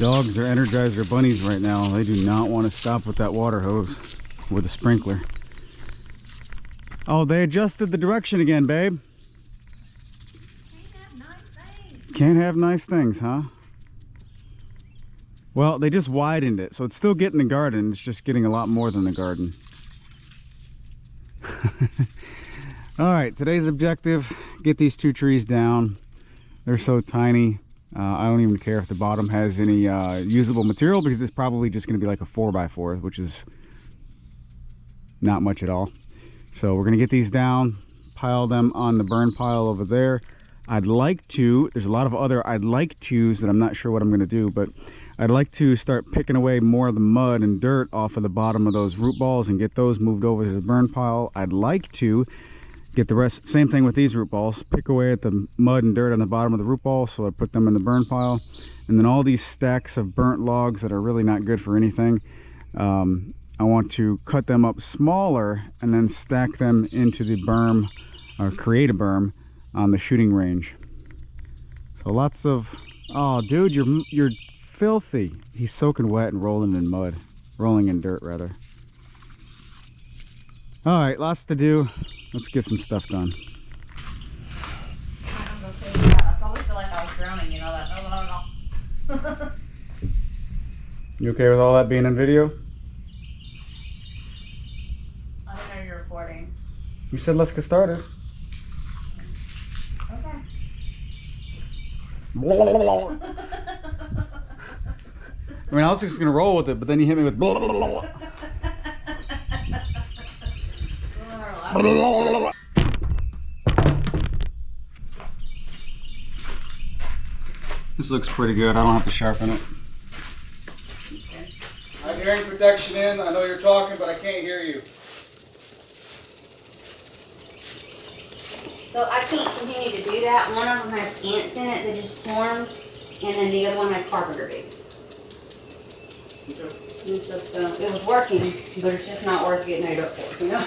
Dogs are Energizer bunnies right now. They do not want to stop with that water hose with a sprinkler. Oh, they adjusted the direction again, babe. Can't have nice things. Can't have nice things, huh? Well, they just widened it, so it's still getting the garden. It's just getting a lot more than the garden. All right, today's objective, get these 2 trees down. They're so tiny. I don't even care if the bottom has any usable material, because it's probably just going to be like a 4x4, which is not much at all. So we're going to get these down, pile them on the burn pile over there. I'd like to, there's a lot of other I'd like to's that I'm not sure what I'm going to do, but I'd like to start picking away more of the mud and dirt off of the bottom of those root balls and get those moved over to the burn pile. I'd like to get the rest, same thing with these root balls, pick away at the mud and dirt on the bottom of the root ball, so I put them in the burn pile. And then all these stacks of burnt logs that are really not good for anything, I want to cut them up smaller and then stack them into the berm, or create a berm on the shooting range. So lots of, oh dude, you're filthy. He's soaking wet and rolling in mud, rolling in dirt rather. All right, lots to do. Let's get some stuff done. I probably feel like I was drowning, you know that. You okay with all that being in video? I didn't know you were recording. You said let's get started. Okay. I mean, I was just gonna roll with it, but then you hit me with blah, blah, blah, blah. This looks pretty good. I don't have to sharpen it. I have hearing protection in. I know you're talking, but I can't hear you. So I can't continue to do that. One of them has ants in it that just swarms, and then the other one has carpenter bees. And so it was working, but it's just not worth getting made up for, you know?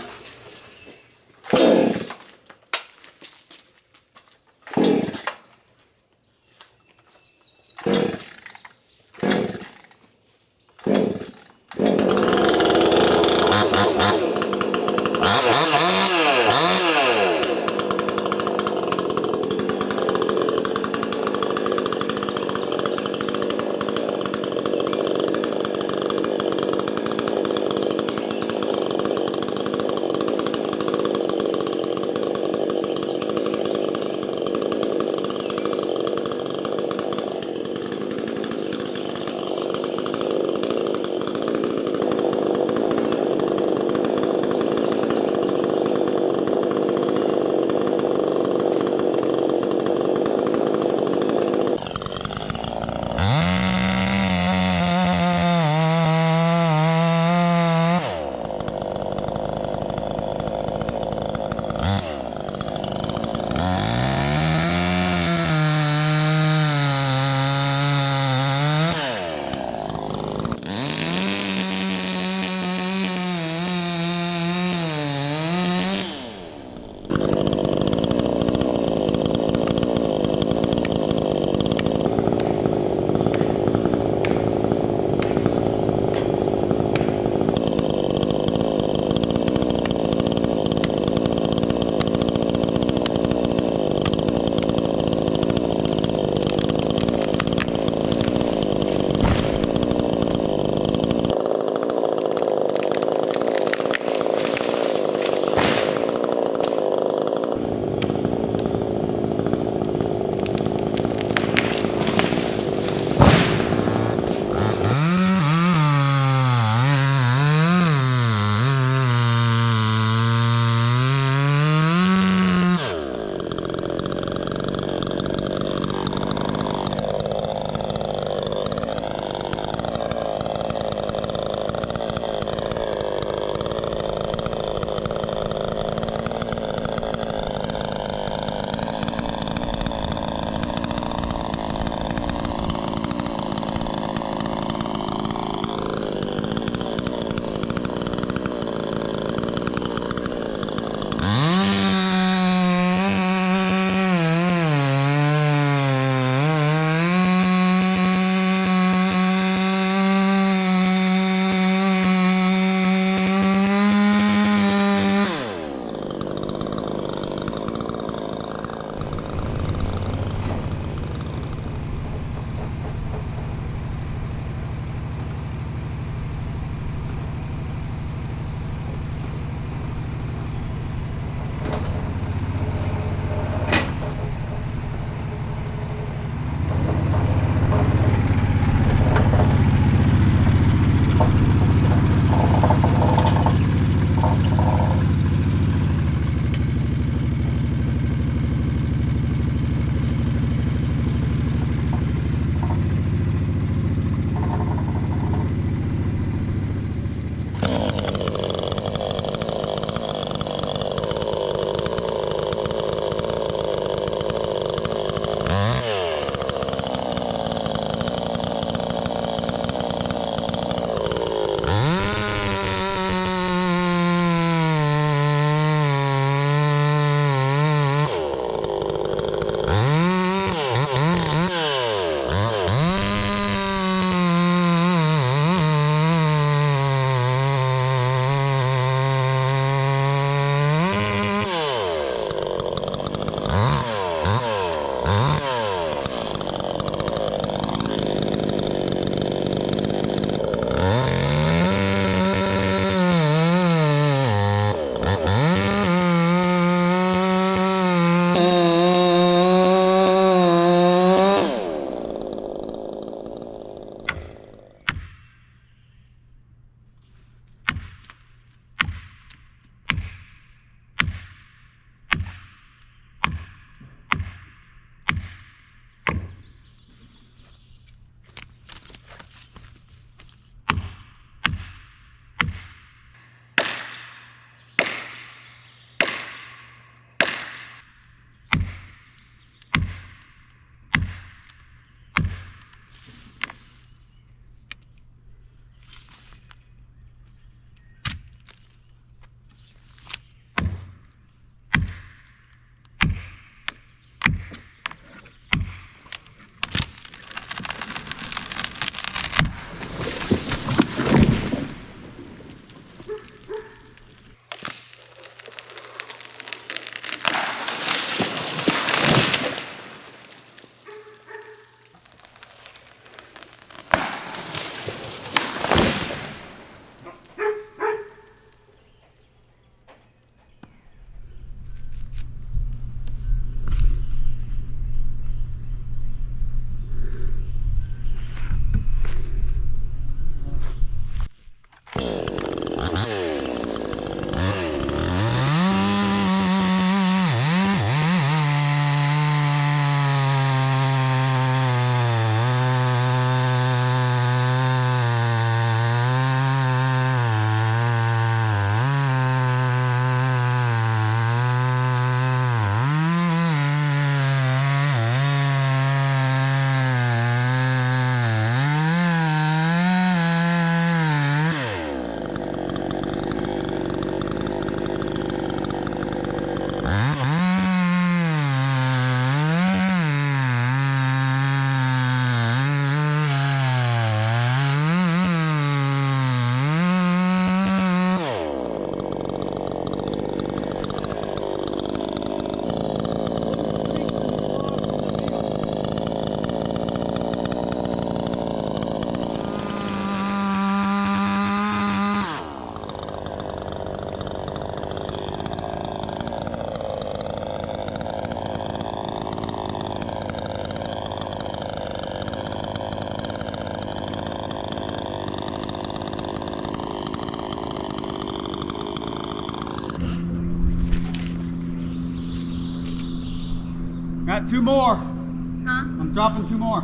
Got 2 more. Huh? I'm dropping 2 more.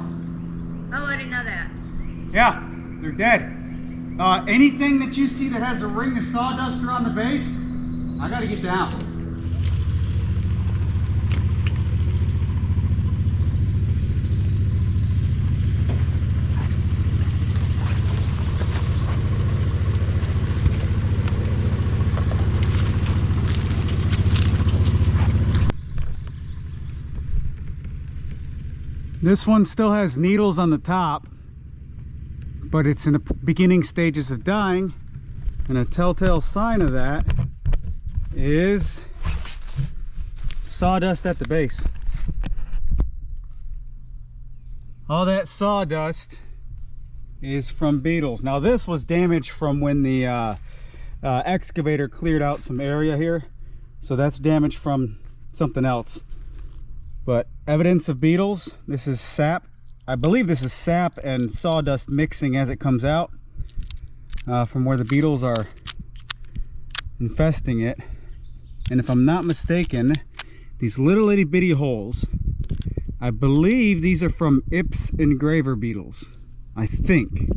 Oh, I didn't know that. Yeah, they're dead. Anything that you see that has a ring of sawdust around the base, I gotta get down. This one still has needles on the top, but it's in the beginning stages of dying, and a telltale sign of that is sawdust at the base. All that sawdust is from beetles. Now this was damaged from when the excavator cleared out some area here, so that's damage from something else. But evidence of beetles. This is sap. I believe this is sap and sawdust mixing as it comes out from where the beetles are infesting it. And if I'm not mistaken, these little itty bitty holes, I believe these are from Ips engraver beetles, I think.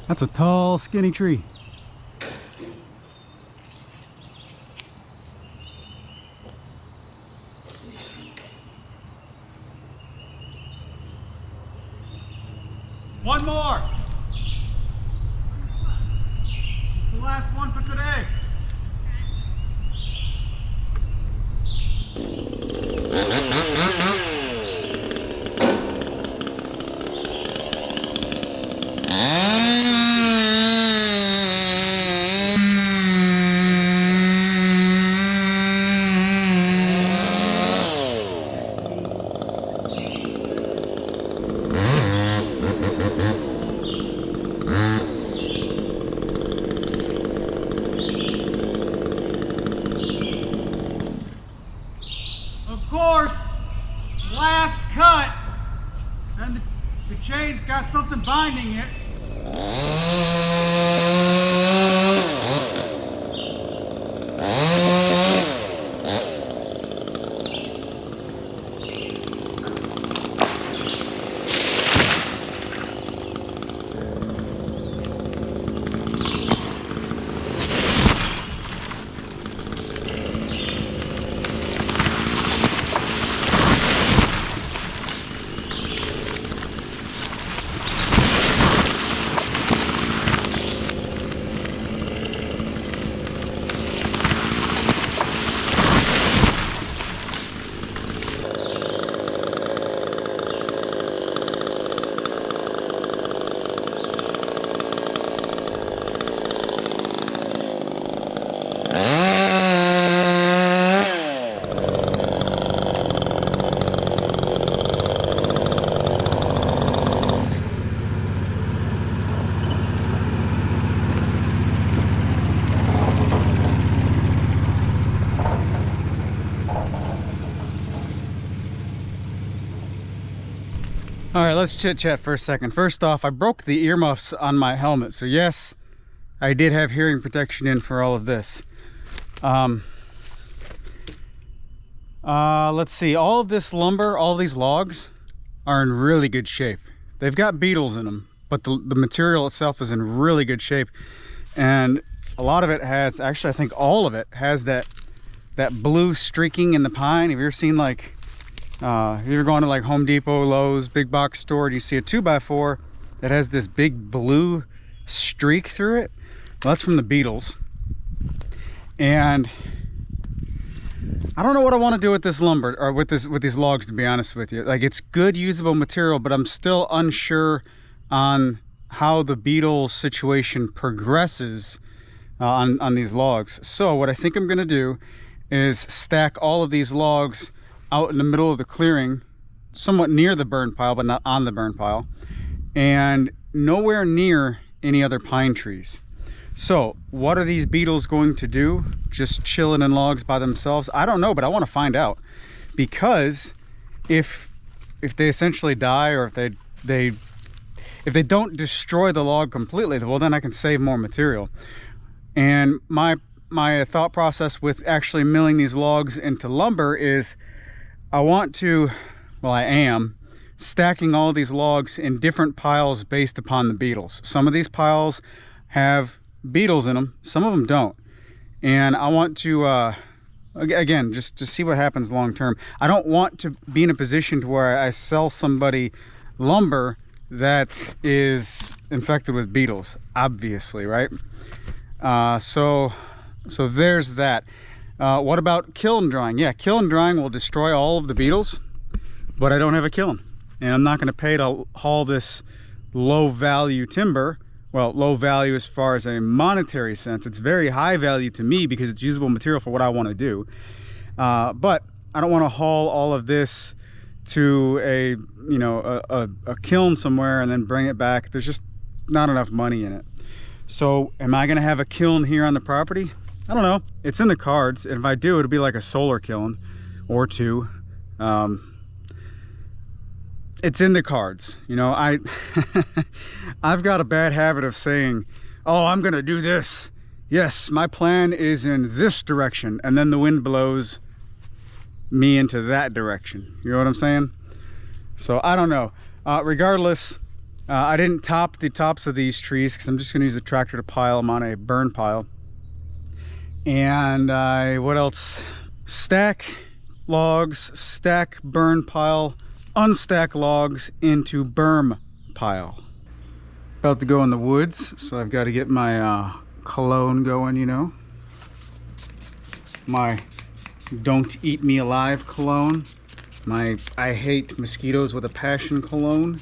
That's a tall, skinny tree. One more. It's the last one for today. Of course, last cut, and the chain's got something binding it. All right, let's chit chat for a second. First off, I broke the earmuffs on my helmet. So yes, I did have hearing protection in for all of this. Let's see, all of this lumber, all these logs are in really good shape. They've got beetles in them, but the material itself is in really good shape. And a lot of it has, actually I think all of it has that blue streaking in the pine. Have you ever seen like, if you're going to like Home Depot, Lowe's, big box store, and you see a 2x4 that has this big blue streak through it? Well, that's from the beetles. And I don't know what I want to do with this lumber, or with these logs, to be honest with you. Like, it's good usable material, but I'm still unsure on how the beetle situation progresses on these logs. So what I think I'm going to do is stack all of these logs out in the middle of the clearing, somewhat near the burn pile, but not on the burn pile, and nowhere near any other pine trees. So what are these beetles going to do, just chilling in logs by themselves? I don't know, but I want to find out, because if they essentially die, or if they don't destroy the log completely, well, then I can save more material. And my thought process with actually milling these logs into lumber is, I want to, well, I am stacking all these logs in different piles based upon the beetles. Some of these piles have beetles in them, some of them don't. And I want to, again, just see what happens long term. I don't want to be in a position to where I sell somebody lumber that is infected with beetles, obviously, right? So there's that. What about kiln drying? Yeah, kiln drying will destroy all of the beetles, but I don't have a kiln, and I'm not going to pay to haul this low value timber. Well, low value as far as a monetary sense. It's very high value to me because it's usable material for what I want to do. But I don't want to haul all of this to a kiln somewhere and then bring it back. There's just not enough money in it. So am I going to have a kiln here on the property? I don't know. It's in the cards, and if I do, it'll be like a solar kiln or two. It's in the cards. You know, I've got a bad habit of saying, oh, I'm gonna do this. Yes, my plan is in this direction, and then the wind blows me into that direction. You know what I'm saying? So I don't know. Regardless, I didn't top the tops of these trees because I'm just going to use the tractor to pile them on a burn pile. And what else? Stack logs, stack burn pile, unstack logs into berm pile. About to go in the woods, so I've got to get my cologne going, you know. My don't eat me alive cologne. My I hate mosquitoes with a passion cologne.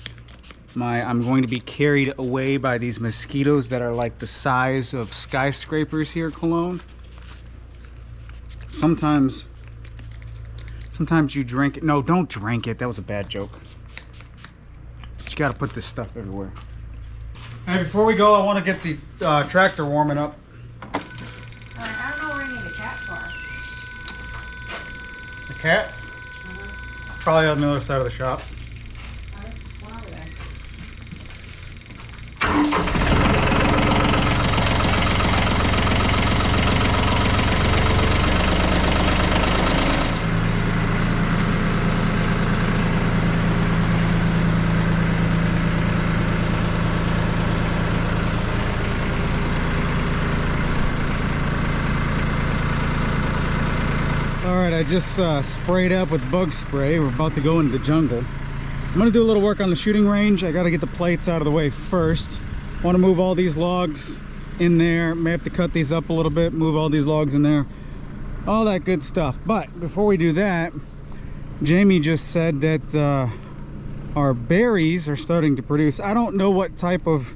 My I'm going to be carried away by these mosquitoes that are like the size of skyscrapers here cologne. Sometimes you drink it. No, don't drink it. That was a bad joke. But you got to put this stuff everywhere. Hey, before we go, I want to get the tractor warming up. I don't know where any of the cats are. The cats? Probably on the other side of the shop. What are they? Alright, I just sprayed up with bug spray. We're about to go into the jungle. I'm going to do a little work on the shooting range. I got to get the plates out of the way first. Want to move all these logs in there. May have to cut these up a little bit, move all these logs in there. All that good stuff. But before we do that, Jamie just said that our berries are starting to produce. I don't know what type of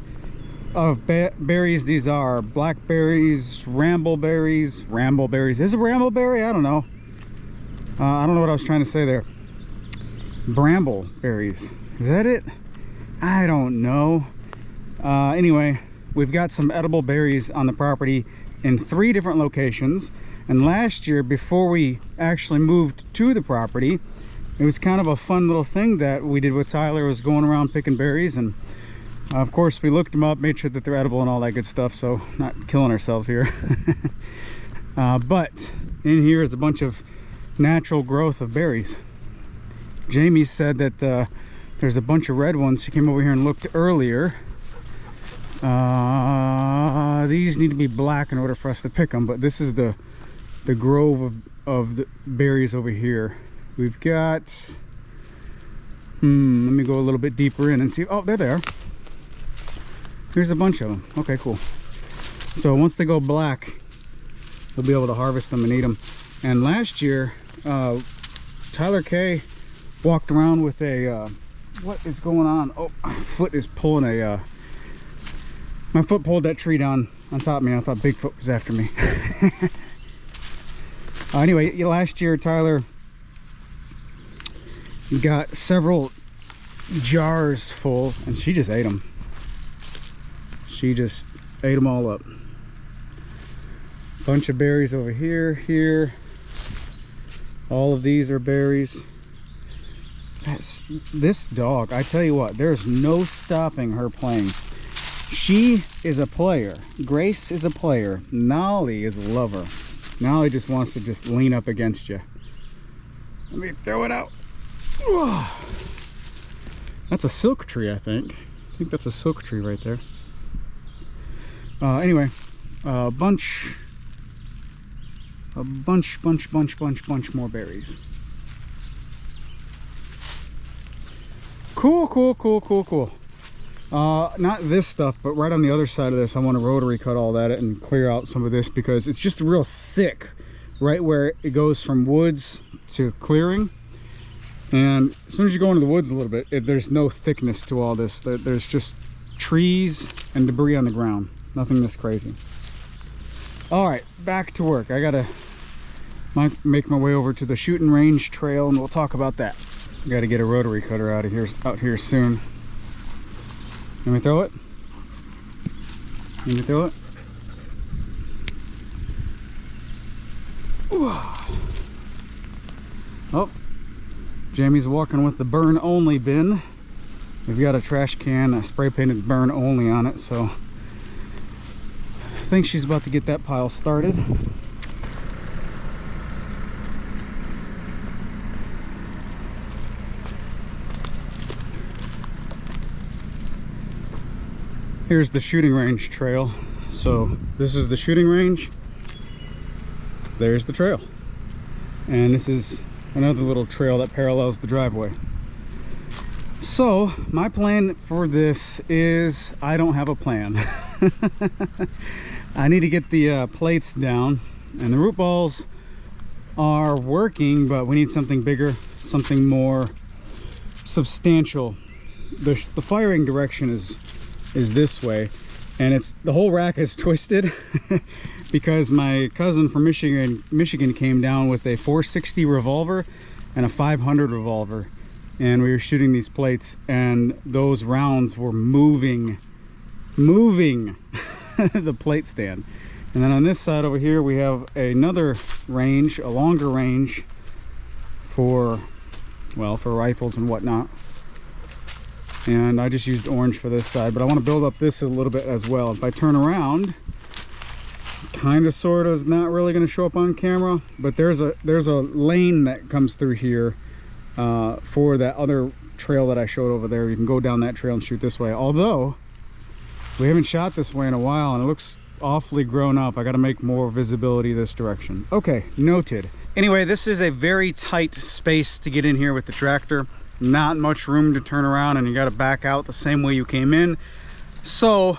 berries these are. Blackberries, rambleberries. Is it rambleberry? I don't know. I don't know what I was trying to say there. Brambleberries. Is that it? I don't know. Anyway, we've got some edible berries on the property in 3 different locations. And last year, before we actually moved to the property, it was kind of a fun little thing that we did with Tyler. Was going around picking berries, and of course we looked them up, made sure that they're edible and all that good stuff, so not killing ourselves here. But in here is a bunch of natural growth of berries. Jamie said that there's a bunch of red ones. She came over here and looked earlier. These need to be black in order for us to pick them, but this is the grove of the berries over here. We've got let me go a little bit deeper in and see. Oh, there they are. Here's a bunch of them. Okay, cool. So once they go black, we'll be able to harvest them and eat them. And last year, Tyler K walked around with a what is going on? Oh, my foot is pulling a my foot pulled that tree down on top of me. I thought Bigfoot was after me. Anyway, last year Tyler got several jars full, and she just ate them. She just ate them all up. Bunch of berries over here. All of these are berries. This dog, I tell you what, there's no stopping her playing. She is a player. Grace is a player. Nolly is a lover. Nolly just wants to just lean up against you. Let me throw it out. That's a silk tree, I think. I think that's a silk tree right there. Anyway, bunch more berries. Cool. Not this stuff, but right on the other side of this, I want to rotary cut all that and clear out some of this because it's just real thick right where it goes from woods to clearing. And as soon as you go into the woods a little bit, there's no thickness to all this. There's just trees and debris on the ground. Nothing this crazy. All right, back to work. I gotta make my way over to the shooting range trail, and we'll talk about that. Got to get a rotary cutter out here soon. Let me throw it. Ooh. Oh, Jamie's walking with the burn only bin. We've got a trash can, I spray painted burn only on it, so I think she's about to get that pile started. Here's the shooting range trail. So this is the shooting range. There's the trail. And this is another little trail that parallels the driveway. So my plan for this is I don't have a plan. I need to get the plates down, and the root balls are working, but we need something bigger, something more substantial. The firing direction is this way, and it's the whole rack is twisted because my cousin from Michigan came down with a 460 revolver and a 500 revolver, and we were shooting these plates, and those rounds were moving the plate stand. And then on this side over here we have another range, a longer range for, well, for rifles and whatnot. And I just used orange for this side, but I want to build up this a little bit as well. If I turn around, kind of sort of is not really going to show up on camera, but there's a lane that comes through here for that other trail that I showed over there. You can go down that trail and shoot this way, although we haven't shot this way in a while and it looks awfully grown up. I got to make more visibility this direction. Okay, noted. Anyway, this is a very tight space to get in here with the tractor. Not much room to turn around, and you got to back out the same way you came in. So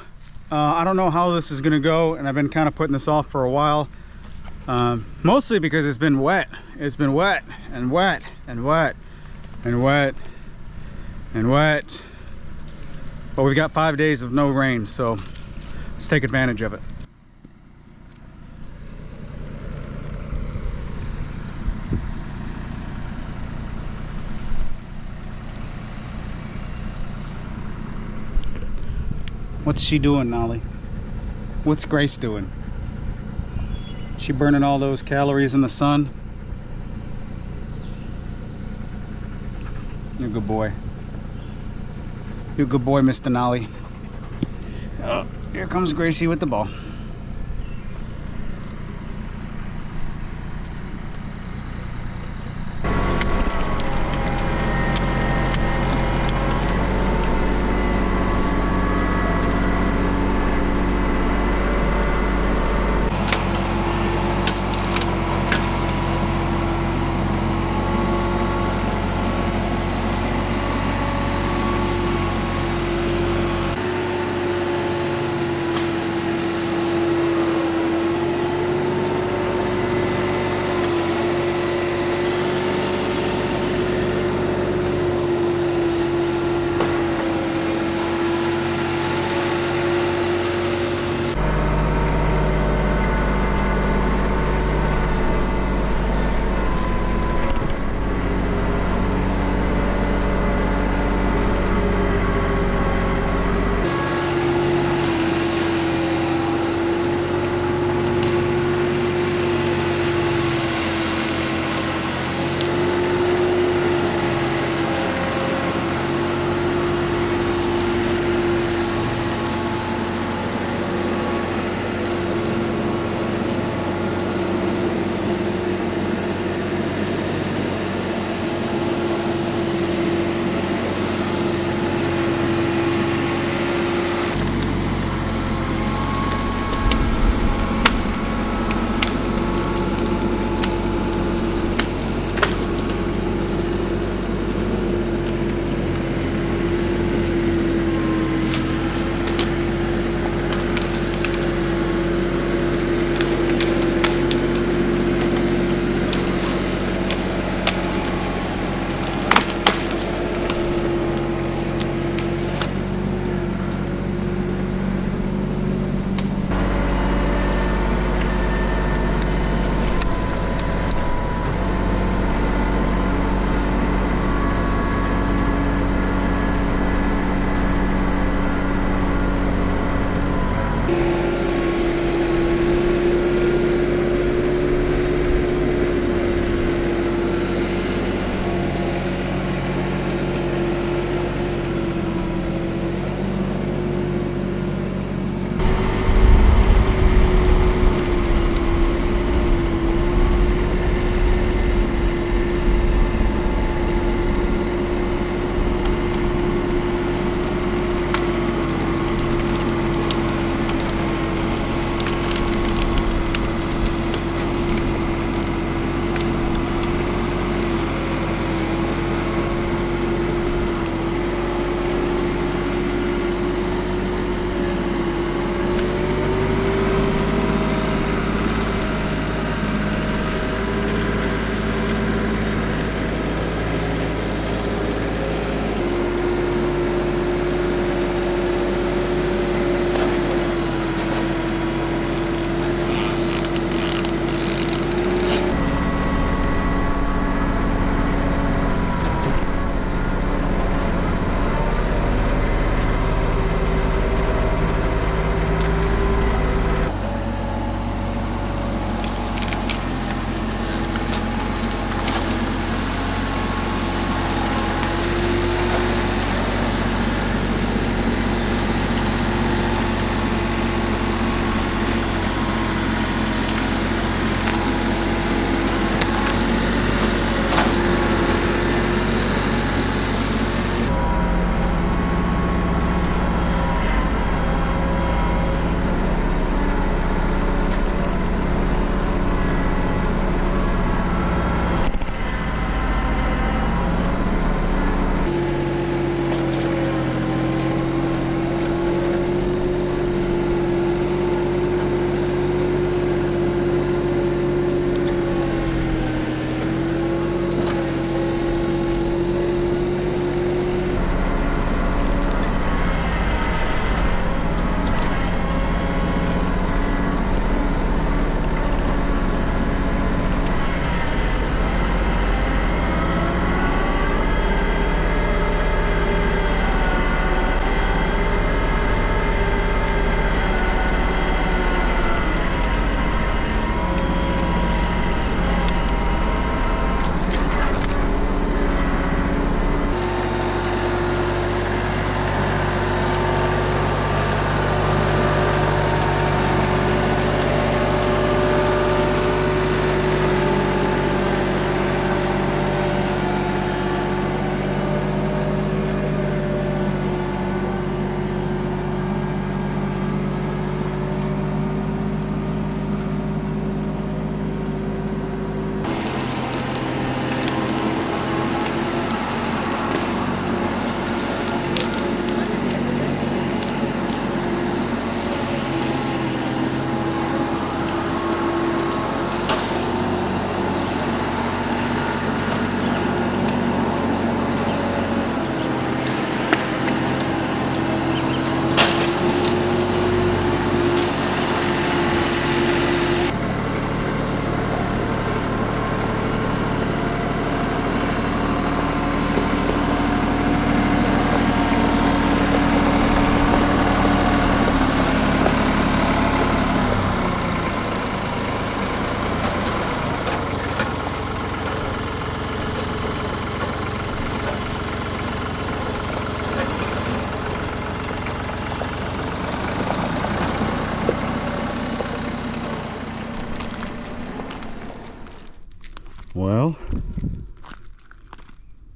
I don't know how this is going to go, and I've been kind of putting this off for a while, mostly because it's been wet. It's been wet and wet and wet and wet and wet, but we've got 5 days of no rain, so let's take advantage of it. What's she doing, Nolly? What's Grace doing? She burning all those calories in the sun? You're a good boy. You're a good boy, Mr. Nolly. Oh, here comes Gracie with the ball.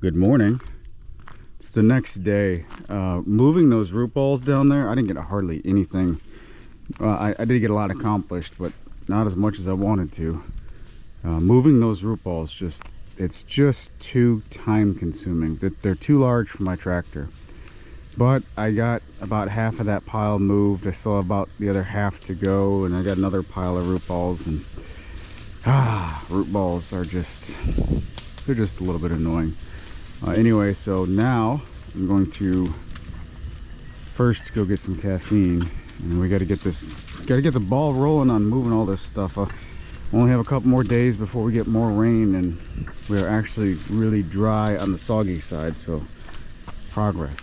Good morning. It's the next day. Moving those root balls down there, I didn't get hardly anything. I did get a lot accomplished, but not as much as I wanted to. Moving those root balls, it's just too time consuming. They're too large for my tractor. But I got about half of that pile moved. I still have about the other half to go, and I got another pile of root balls. And root balls are they're just a little bit annoying. Anyway, so now I'm going to first go get some caffeine, and we got to get the ball rolling on moving all this stuff. Only have a couple more days before we get more rain, and we're actually really dry on the soggy side, so progress.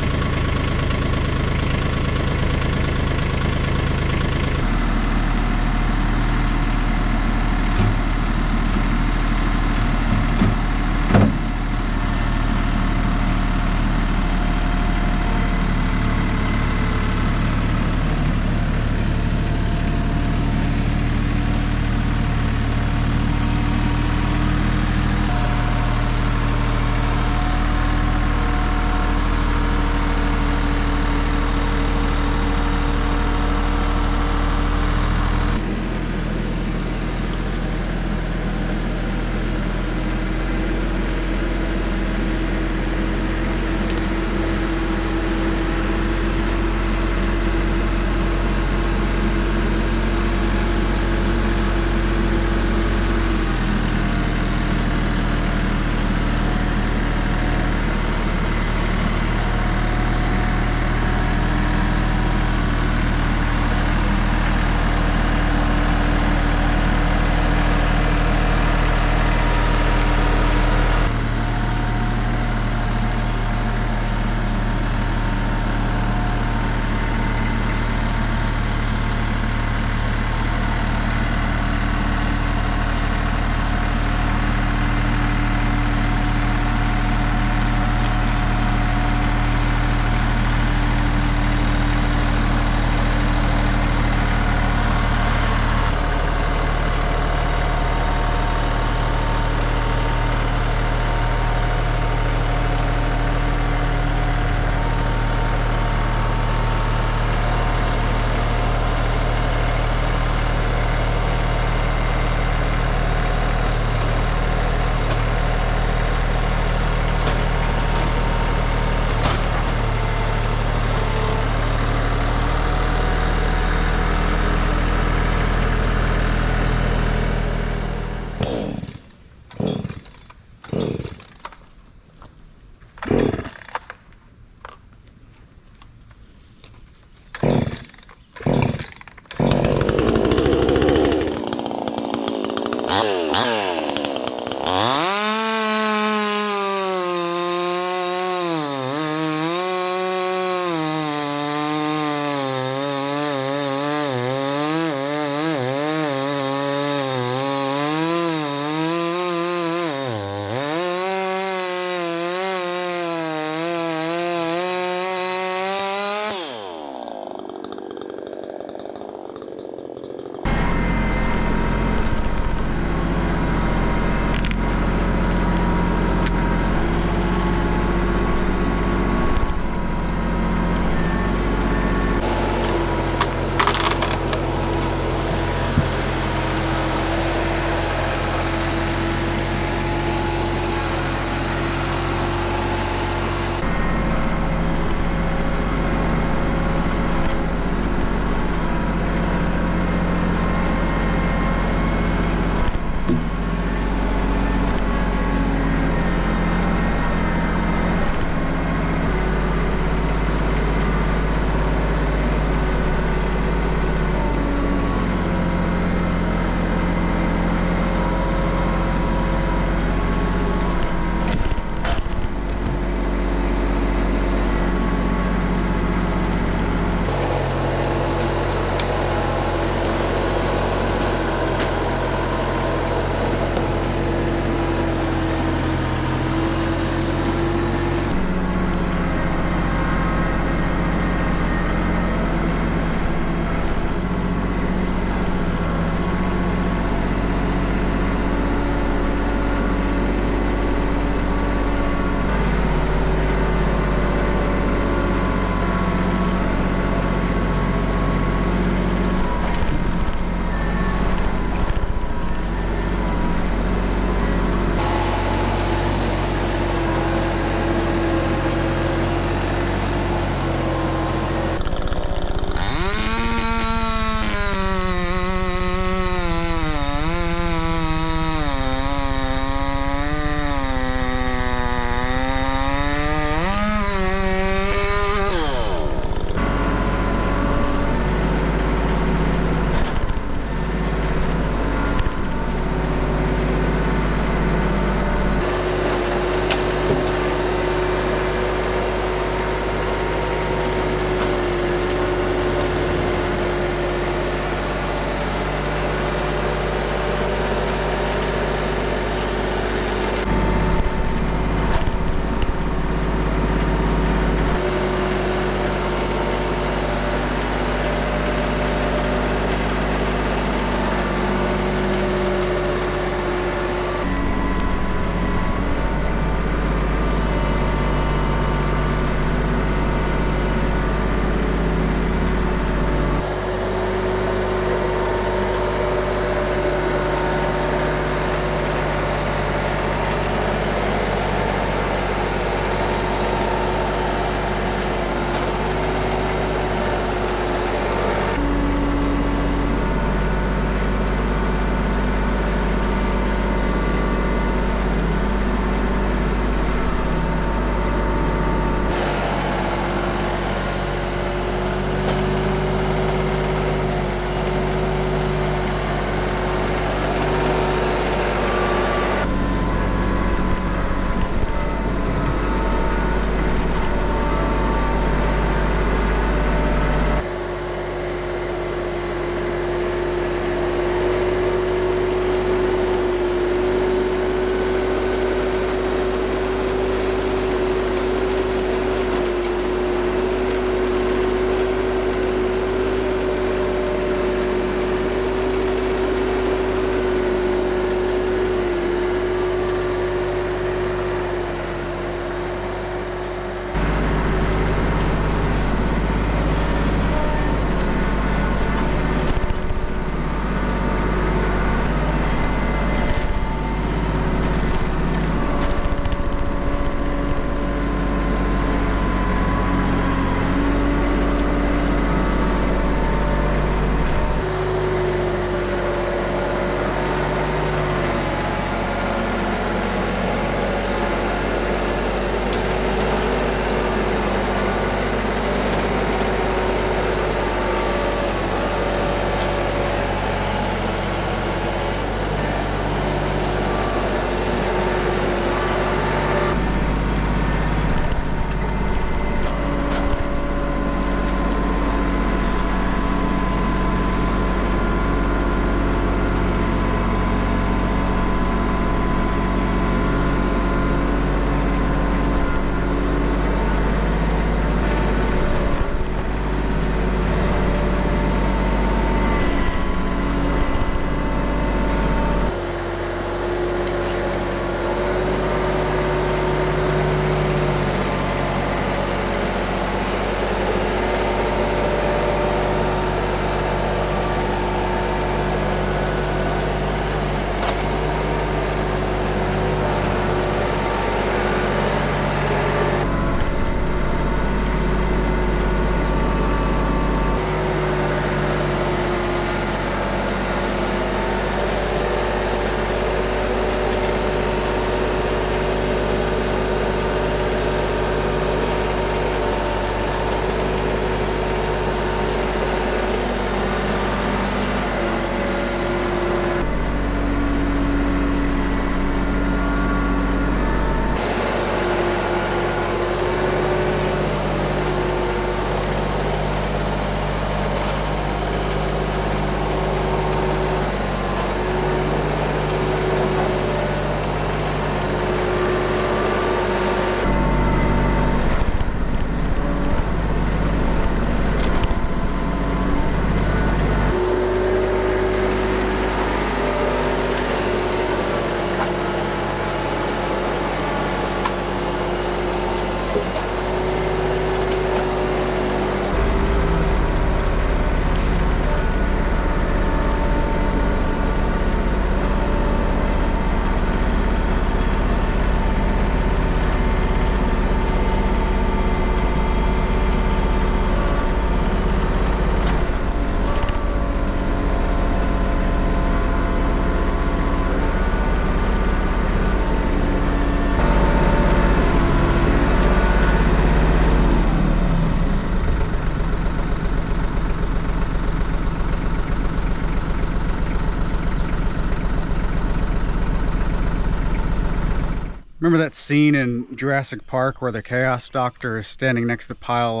Remember that scene in Jurassic Park where the Chaos Doctor is standing next to the pile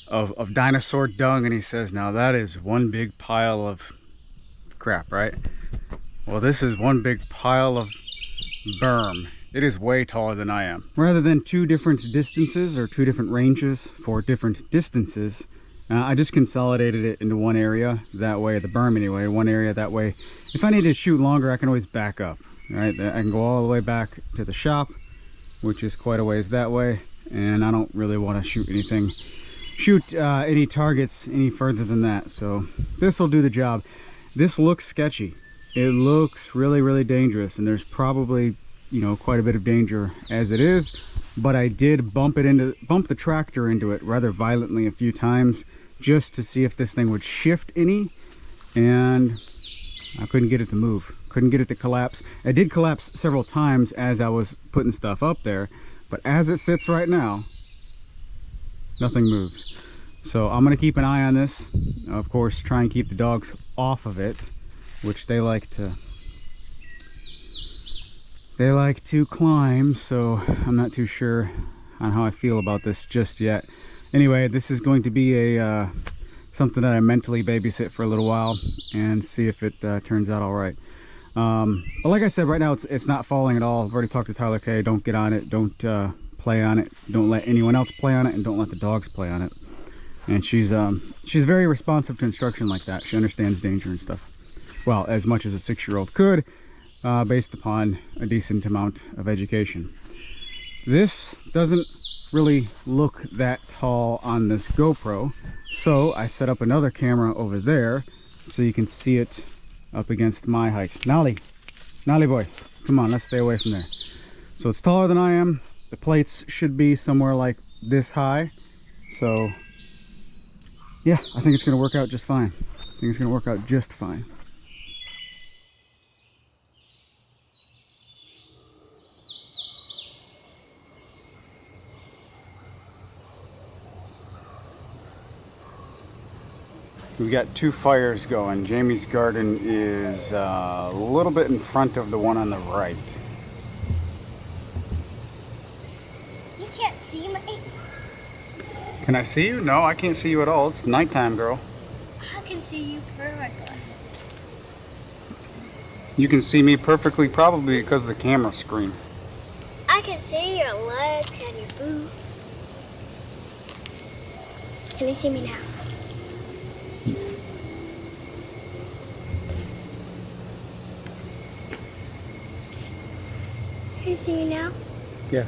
of dinosaur dung, and he says, "Now that is one big pile of crap, right?" Well, this is one big pile of berm. It is way taller than I am. Rather than two different distances or two different ranges for different distances, I just consolidated it into one area. That way, the berm anyway, one area. That way, if I need to shoot longer, I can always back up. Right, I can go all the way back to the shop, which is quite a ways that way, and I don't really want to shoot any targets any further than that. So this will do the job. This looks sketchy. It looks really dangerous, and there's probably, you know, quite a bit of danger as it is. But I did bump the tractor into it rather violently a few times just to see if this thing would shift any, and I couldn't get it to move. Couldn't get it to collapse. It did collapse several times as I was putting stuff up there, but as it sits right now, nothing moves. So I'm gonna keep an eye on this. Of course, try and keep the dogs off of it, which they like to climb, so I'm not too sure on how I feel about this just yet. Anyway, this is going to be a something that I mentally babysit for a little while and see if it turns out all right. But like I said, right now it's not falling at all. I've already talked to Tyler K. Don't get on it. Don't play on it. Don't let anyone else play on it, and don't let the dogs play on it. And she's very responsive to instruction like that. She understands danger and stuff. Well, as much as a 6-year-old could, based upon a decent amount of education. This doesn't really look that tall on this GoPro, so I set up another camera over there so you can see it up against my height. Nolly boy, come on, let's stay away from there. So it's taller than I am. The plates should be somewhere like this high. So yeah, I think it's gonna work out just fine. We've got two fires going. Jamie's garden is a little bit in front of the one on the right. You can't see me. Can I see you? No, I can't see you at all. It's nighttime, girl. I can see you perfectly. You can see me perfectly, probably because of the camera screen. I can see your legs and your boots. Can you see me now? Can you see me now? Yeah.